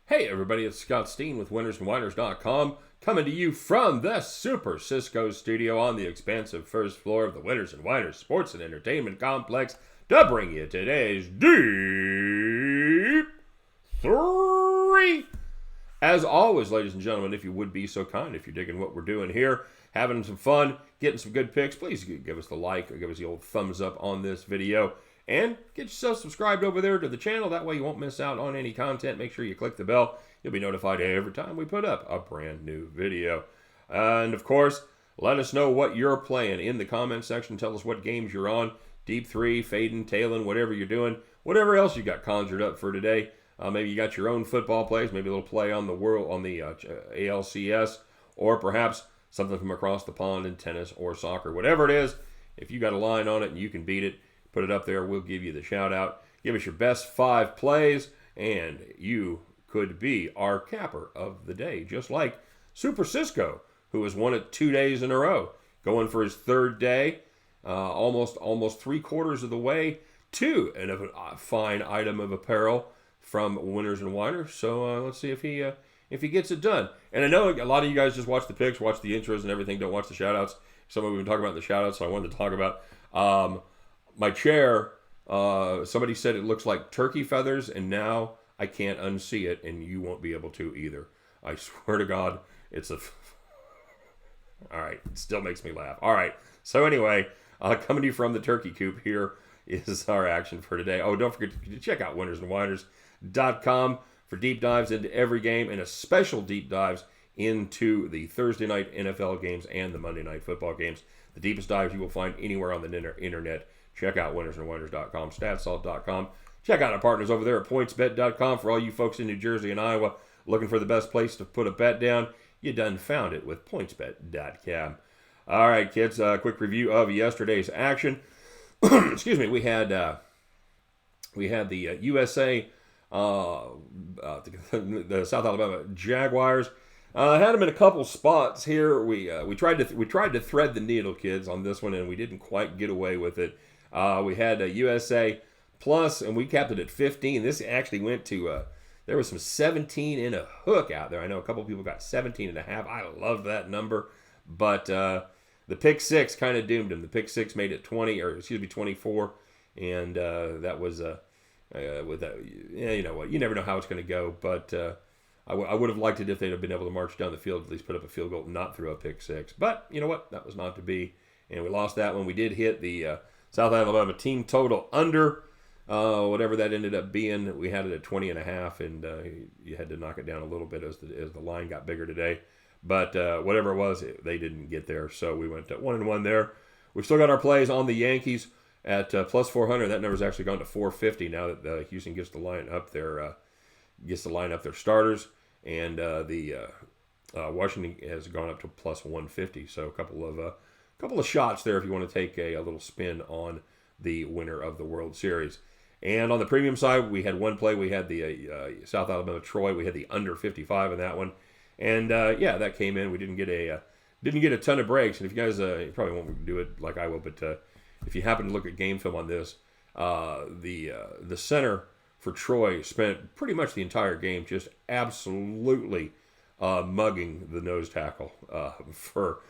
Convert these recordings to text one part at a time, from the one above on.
Hey everybody, it's Scott Steen with winnersandwhiners.com coming to you from the Super Cisco studio on the expansive first floor of the Winners and Whiners Sports and Entertainment Complex to bring you today's Deep-3. As always, ladies and gentlemen, if you would be so kind, if you're digging what we're doing here, having some fun, getting some good picks, please give us the like or give us the old thumbs up on this video. And get yourself subscribed over there to the channel. That way you won't miss out on any content. Make sure you click the bell. You'll be notified every time we put up a brand new video. And of course, let us know what you're playing in the comment section. Tell us what games you're on. Deep-3, fading, tailing, whatever you're doing. Whatever else you got conjured up for today. Maybe you got your own football plays. Maybe a little play on the ALCS. Or perhaps something from across the pond in tennis or soccer. Whatever it is, if you got a line on it and you can beat it, put it up there. We'll give you the shout out. Give us your best 5 plays, and you could be our capper of the day. Just like Super Cisco, who has won it 2 days in a row, going for his 3rd day, almost 3/4 of the way to a fine item of apparel from Winners and Whiners. So let's see if he gets it done. And I know a lot of you guys just watch the picks, watch the intros and everything, don't watch the shout outs. Some of you have been talking about the shout outs, so I wanted to talk about my chair. Somebody said it looks like turkey feathers, and now I can't unsee it, and you won't be able to either. I swear to God, it's a... All right, it still makes me laugh. All right, so anyway, coming to you from the turkey coop, here is our action for today. Oh, don't forget to check out winnersandwhiners.com for deep dives into every game, and a special deep dives into the Thursday night NFL games and the Monday night football games. The deepest dives you will find anywhere on the internet. Check out winnersandwhiners.com, statsalt.com. Check out our partners over there at pointsbet.com for all you folks in New Jersey and Iowa looking for the best place to put a bet down. You done found it with pointsbet.com. All right, kids, quick review of yesterday's action. Excuse me, we had the USA, the South Alabama Jaguars. Had them in a couple spots here. We tried to thread the needle, kids, on this one, and we didn't quite get away with it. We had USA plus, and we capped it at 15. This actually went to there was some 17 in a hook out there. I know a couple people got 17.5. I love that number, but the pick six kind of doomed him. The pick six made it 24, and that was you know what? You never know how it's going to go, but. I would have liked it if they'd have been able to march down the field, at least put up a field goal and not throw a pick six. But you know what? That was not to be. And we lost that one. We did hit the South Alabama team total under whatever that ended up being. We had it at 20.5, and you had to knock it down a little bit as the line got bigger today. But whatever it was, they didn't get there. So we went 1-1 there. We've still got our plays on the Yankees at plus 400. That number's actually gone to 450 now that Houston gets to line up their starters, and Washington has gone up to plus 150. So a couple of shots there if you want to take a little spin on the winner of the World Series. And on the premium side, we had one play. We had the South Alabama Troy. We had the under 55 in that one, and that came in. We didn't get a ton of breaks. And if you guys you probably won't do it like I will, but if you happen to look at game film on this, the center for Troy spent pretty much the entire game just absolutely mugging the nose tackle for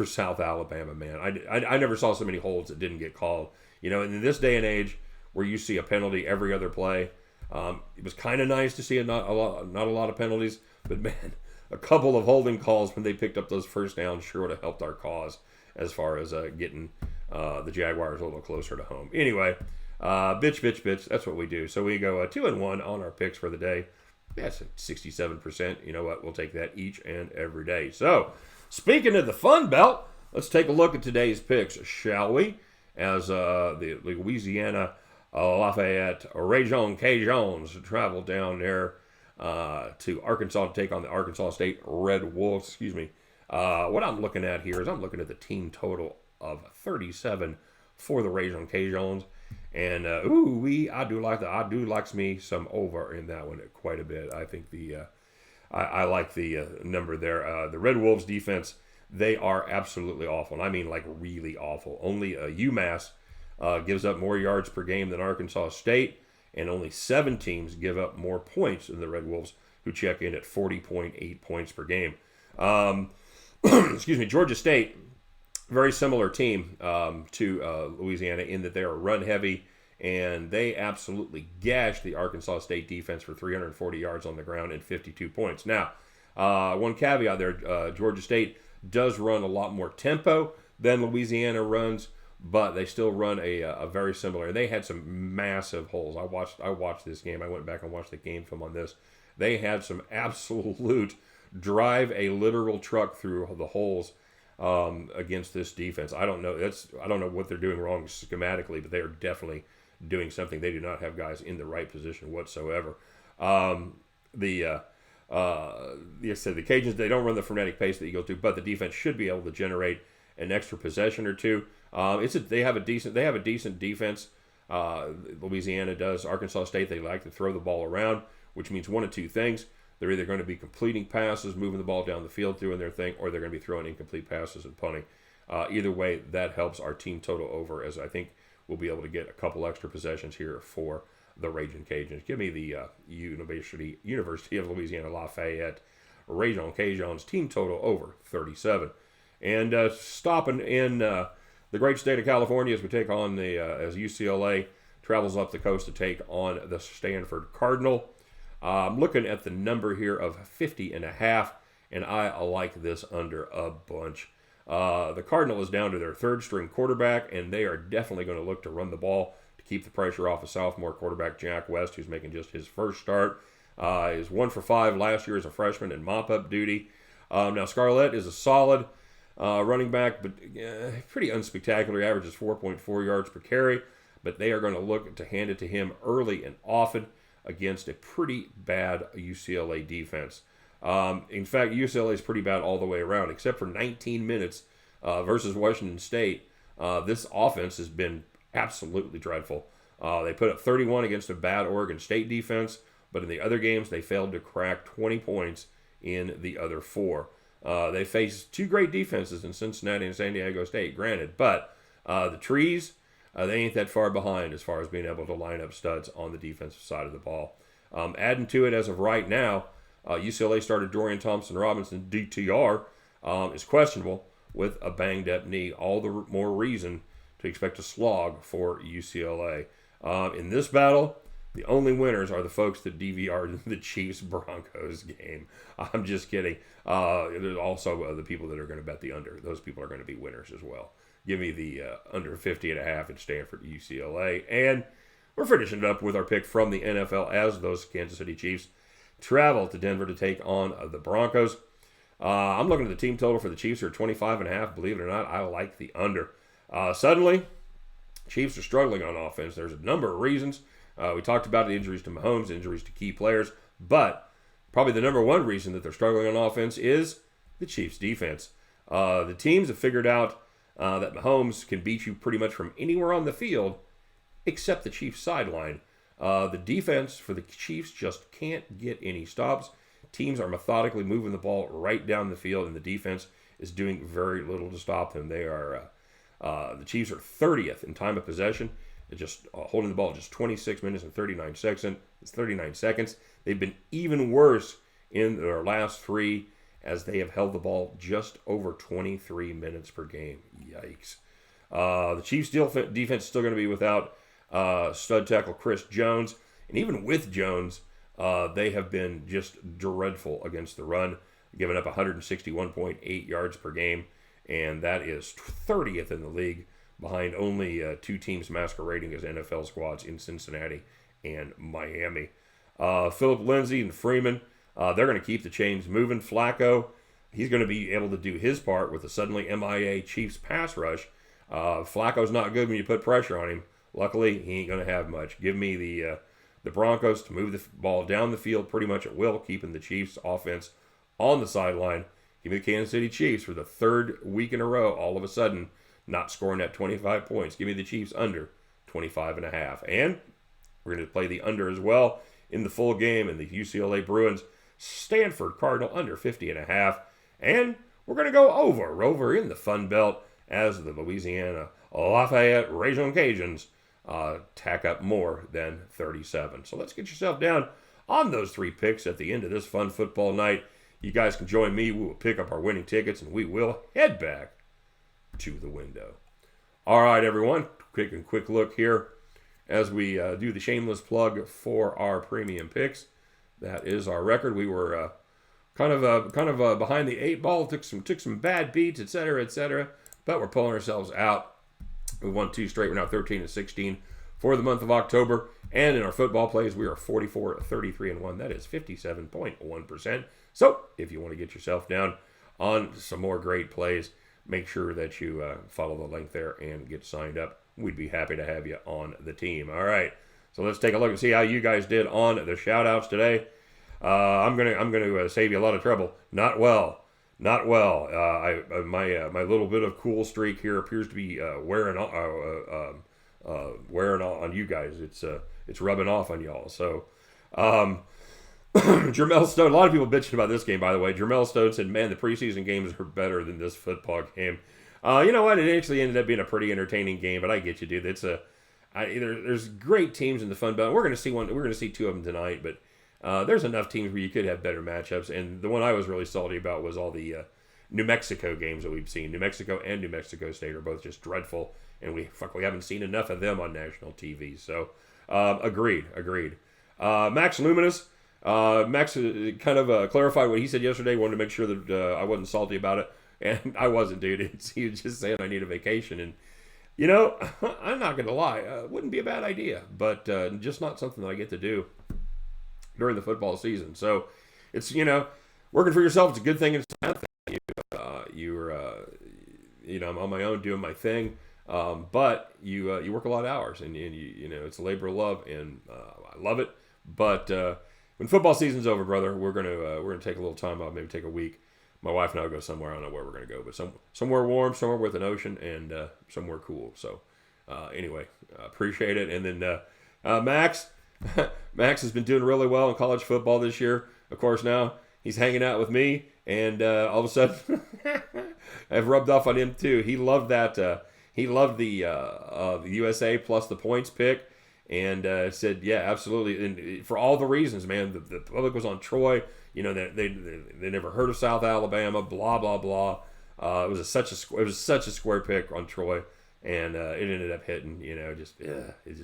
South Alabama, man. I never saw so many holds that didn't get called. You know, in this day and age where you see a penalty every other play, it was kind of nice to see not a lot of penalties, but man, a couple of holding calls when they picked up those first downs sure would have helped our cause as far as getting the Jaguars a little closer to home. Anyway. Bitch. That's what we do. So we go 2-1 on our picks for the day. That's 67%. You know what? We'll take that each and every day. So, speaking of the Fun Belt, let's take a look at today's picks, shall we? As the Louisiana Lafayette Raging Cajuns travel down there to Arkansas to take on the Arkansas State Red Wolves. Excuse me. What I'm looking at here is I'm looking at the team total of 37 for the Raging Cajuns. And I do like me some over in that one quite a bit. I think I like the number there. The Red Wolves defense, they are absolutely awful, and I mean like really awful. Only UMass gives up more yards per game than Arkansas State, and only 7 teams give up more points than the Red Wolves, who check in at 40.8 points per game. Excuse me, Georgia State, very similar team to Louisiana in that they are run heavy, and they absolutely gashed the Arkansas State defense for 340 yards on the ground and 52 points. Now, one caveat there, Georgia State does run a lot more tempo than Louisiana runs, but they still run a very similar. They had some massive holes. I watched this game. I went back and watched the game film on this. They had some absolute drive a literal truck through the holes against this defense. I don't know what they're doing wrong schematically, but they are definitely doing something. They do not have guys in the right position whatsoever. The Cajuns, they don't run the frenetic pace that the Eagles do, but the defense should be able to generate an extra possession or two. They have a decent defense. Louisiana does. Arkansas State, they like to throw the ball around, which means one of two things. They're either going to be completing passes, moving the ball down the field, doing their thing, or they're going to be throwing incomplete passes and punting. Either way, that helps our team total over, as I think we'll be able to get a couple extra possessions here for the Raging Cajuns. Give me the University of Louisiana Lafayette Raging Cajuns team total over 37. And stopping in the great state of California as we take on as UCLA travels up the coast to take on the Stanford Cardinal. I'm looking at the number here of 50.5, and I like this under a bunch. The Cardinal is down to their third-string quarterback, and they are definitely going to look to run the ball to keep the pressure off of sophomore quarterback Jack West, who's making just his first start. Is 1 for 5 last year as a freshman in mop-up duty. Now, Scarlett is a solid running back, but pretty unspectacular. He averages 4.4 yards per carry, but they are going to look to hand it to him early and often against a pretty bad UCLA defense. In fact, UCLA is pretty bad all the way around, except for 19 minutes versus Washington State. This offense has been absolutely dreadful. They put up 31 against a bad Oregon State defense, but in the other games, they failed to crack 20 points in the other 4. They faced 2 great defenses in Cincinnati and San Diego State, granted, but the Trees, they ain't that far behind as far as being able to line up studs on the defensive side of the ball. Adding to it as of right now, UCLA starter Dorian Thompson-Robinson, DTR, is questionable with a banged-up knee. All the more reason to expect a slog for UCLA. In this battle, the only winners are the folks that DVR'd the Chiefs-Broncos game. I'm just kidding. There's also the people that are going to bet the under. Those people are going to be winners as well. Give me the under 50.5 at Stanford UCLA. And we're finishing it up with our pick from the NFL as those Kansas City Chiefs travel to Denver to take on the Broncos. I'm looking at the team total for the Chiefs here at 25.5. Believe it or not, I like the under. Suddenly, Chiefs are struggling on offense. There's a number of reasons. We talked about the injuries to Mahomes, injuries to key players, but probably the number one reason that they're struggling on offense is the Chiefs' defense. The teams have figured out that Mahomes can beat you pretty much from anywhere on the field except the Chiefs' sideline. The defense for the Chiefs just can't get any stops. Teams are methodically moving the ball right down the field, and the defense is doing very little to stop them. The Chiefs are 30th in time of possession. They're just holding the ball just 26 minutes and 39 seconds. They've been even worse in their last 3 as they have held the ball just over 23 minutes per game. Yikes. The Chiefs' defense is still going to be without stud tackle Chris Jones. And even with Jones, they have been just dreadful against the run, giving up 161.8 yards per game. And that is 30th in the league, behind only 2 teams masquerading as NFL squads in Cincinnati and Miami. Phillip Lindsay and Freeman, they're going to keep the chains moving. Flacco, he's going to be able to do his part with the suddenly MIA Chiefs pass rush. Flacco's not good when you put pressure on him. Luckily, he ain't going to have much. Give me the Broncos to move the ball down the field pretty much at will, keeping the Chiefs offense on the sideline. Give me the Kansas City Chiefs for the 3rd week in a row, all of a sudden, not scoring at 25 points. Give me the Chiefs under 25.5. And we're going to play the under as well in the full game in the UCLA Bruins Stanford Cardinal under 50.5. And we're going to go over in the Fun Belt as the Louisiana Lafayette Raging Cajuns tack up more than 37. So let's get yourself down on those 3 picks at the end of this fun football night. You guys can join me. We will pick up our winning tickets, and we will head back to the window. All right, everyone. Quick look here as we do the shameless plug for our premium picks. That is our record. We were kind of behind the 8 ball. Took some bad beats, etc., but we're pulling ourselves out. We won 2 straight. We're now 13-16 for the month of October. And in our football plays, we are 44-33-1. That is 57.1%. So if you want to get yourself down on some more great plays, make sure that you follow the link there and get signed up. We'd be happy to have you on the team. All right, so let's take a look and see how you guys did on the shoutouts today. I'm gonna save you a lot of trouble. Not well. My little bit of cool streak here appears to be wearing on you guys. It's rubbing off on y'all. So. Jermel Stone, a lot of people bitching about this game, by the way. Jermel Stone said, man, the preseason games are better than this football game. You know what? It actually ended up being a pretty entertaining game, but I get you, dude. There's great teams in the Fun Belt. We're going to see 2 of them tonight, but there's enough teams where you could have better matchups. And the one I was really salty about was all the New Mexico games that we've seen. New Mexico and New Mexico State are both just dreadful, and we haven't seen enough of them on national TV. So, agreed. Max Luminous. Max kind of clarified what he said yesterday. Wanted to make sure that I wasn't salty about it, and I wasn't, dude. He was just saying I need a vacation, and you know, I'm not gonna lie, it wouldn't be a bad idea, but just not something that I get to do during the football season. So it's working for yourself. It's a good thing. It's a bad thing. I'm on my own doing my thing, but you work a lot of hours, and it's a labor of love, and I love it, but. When football season's over, brother, we're gonna take a little time off, maybe take a week. My wife and I will go somewhere. I don't know where we're gonna go, but somewhere warm, somewhere with an ocean, and somewhere cool. So anyway, appreciate it. And then Max has been doing really well in college football this year. Of course, now he's hanging out with me, and all of a sudden, I've rubbed off on him too. He loved that. He loved the USA plus the points pick. And said, yeah, absolutely, and for all the reasons, man. The public was on Troy. They never heard of South Alabama. Blah blah blah. It was such a square pick on Troy, and it ended up hitting. It just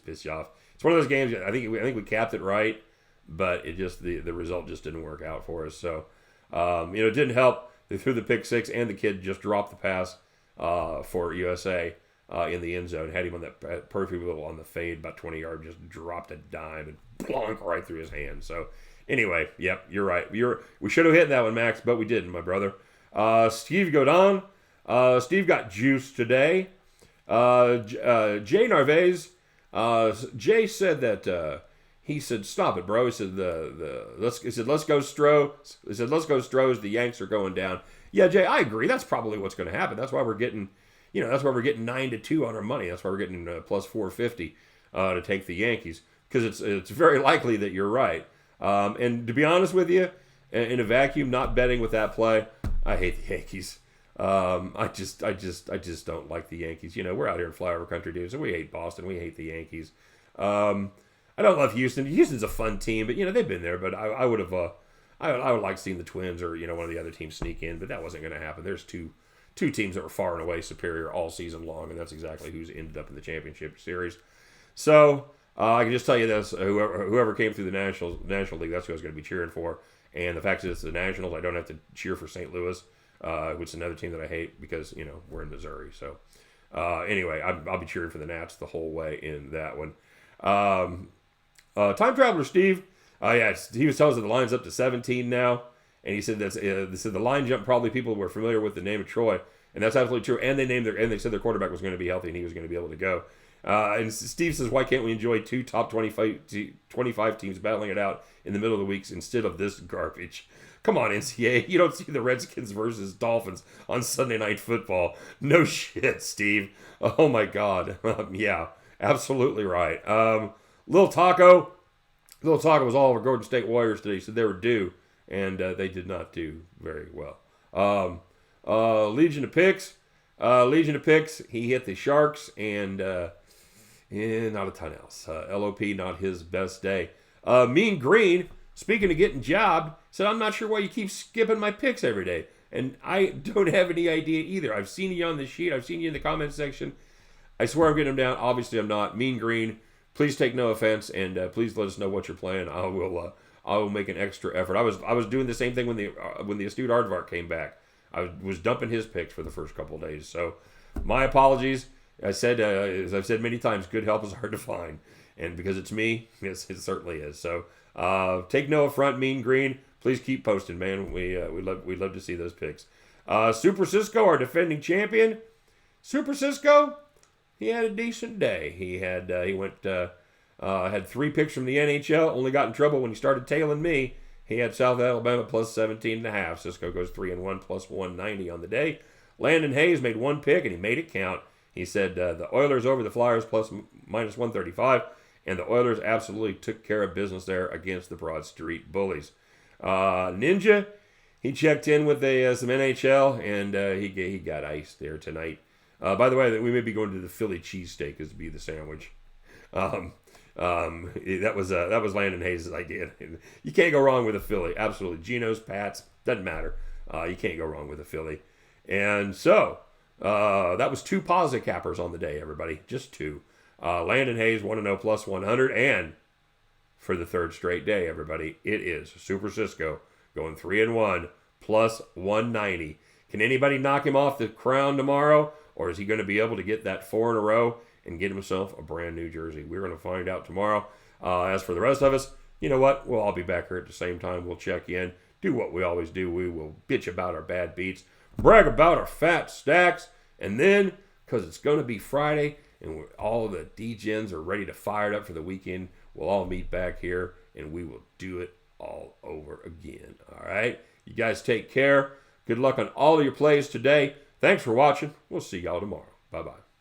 pissed you off. It's one of those games. I think we capped it right, but it just the result just didn't work out for us. So it didn't help. They threw the pick 6, and the kid just dropped the pass for USA. In the end zone, had him on that perfect little on the fade, about 20 yards, just dropped a dime and plonk right through his hand. So, anyway, yep, you're right. We should have hit that one, Max, but we didn't, my brother. Steve Godon. Steve got juice today. Jay Narvaez. Jay said that he said, "Stop it, bro." He said let's go Stros. He said, "Let's go Stros. The Yanks are going down." Yeah, Jay, I agree. That's probably what's going to happen. That's why we're getting. That's why we're getting 9-2 on our money. That's why we're getting plus 450 to take the Yankees, because it's very likely that you're right. And to be honest with you, in a vacuum, not betting with that play, I hate the Yankees. I just don't like the Yankees. We're out here in flyover country, dudes, and we hate Boston. We hate the Yankees. I don't love Houston. Houston's a fun team, but they've been there. But I would have, I would like seeing the Twins or one of the other teams sneak in, but that wasn't going to happen. There's two teams that were far and away superior all season long, and that's exactly who's ended up in the championship series. So I can just tell you this: whoever came through the National League, that's who I was going to be cheering for. And the fact is, it's the Nationals. I don't have to cheer for St. Louis, which is another team that I hate because we're in Missouri. So anyway, I'll be cheering for the Nats the whole way in that one. Time Traveler Steve, he was telling us that the line's up to 17 now. And he said the line jump, probably people were familiar with the name of Troy, and that's absolutely true. And they said their quarterback was going to be healthy and he was going to be able to go. And Steve says, why can't we enjoy 2 top 25 teams battling it out in the middle of the weeks instead of this garbage? Come on, NCAA. You don't see the Redskins versus Dolphins on Sunday Night Football. No shit, Steve. Oh my God. Yeah, absolutely right. Little Taco was all over Golden State Warriors today. He said they were due. And they did not do very well. Legion of Picks. He hit the Sharks, and And not a ton else. LOP, not his best day. Mean Green, speaking of getting jobbed, said, I'm not sure why you keep skipping my picks every day. And I don't have any idea either. I've seen you on the sheet. I've seen you in the comment section. I swear I'm getting them down. Obviously, I'm not. Mean Green, please take no offense, and please let us know what you're playing. I will make an extra effort. I was doing the same thing when the Astute Aardvark came back. I was dumping his picks for the first couple of days. So my apologies. I said, as I've said many times, good help is hard to find. And because it's me, yes, it certainly is. So take no affront, Mean Green. Please keep posting, man. We love to see those picks. Super Cisco, our defending champion. Super Cisco, he had a decent day. He had 3 picks from the NHL. Only got in trouble when he started tailing me. He had South Alabama plus 17.5. Cisco goes 3-1 plus 190 on the day. Landon Hayes made 1 pick and he made it count. He said the Oilers over the Flyers plus minus 135, and the Oilers absolutely took care of business there against the Broad Street Bullies. Ninja, he checked in with some NHL, and he got iced there tonight. By the way, we may be going to the Philly cheesesteak as to be the sandwich. That was Landon Hayes' idea. You can't go wrong with a Philly. Absolutely. Geno's, Pat's, doesn't matter. You can't go wrong with a Philly. And so that was 2 positive cappers on the day, everybody. Just 2. Landon Hayes 1-0 plus 100, and for the 3rd straight day, everybody, it is Super Cisco going 3-1 plus 190. Can anybody knock him off the crown tomorrow, or is he going to be able to get that 4 in a row and get himself a brand new jersey? We're going to find out tomorrow. As for the rest of us, you know what? We'll all be back here at the same time. We'll check in, do what we always do. We will bitch about our bad beats, brag about our fat stacks, and then, because it's going to be Friday and all the D-Gens are ready to fire it up for the weekend, we'll all meet back here and we will do it all over again. All right? You guys take care. Good luck on all of your plays today. Thanks for watching. We'll see y'all tomorrow. Bye-bye.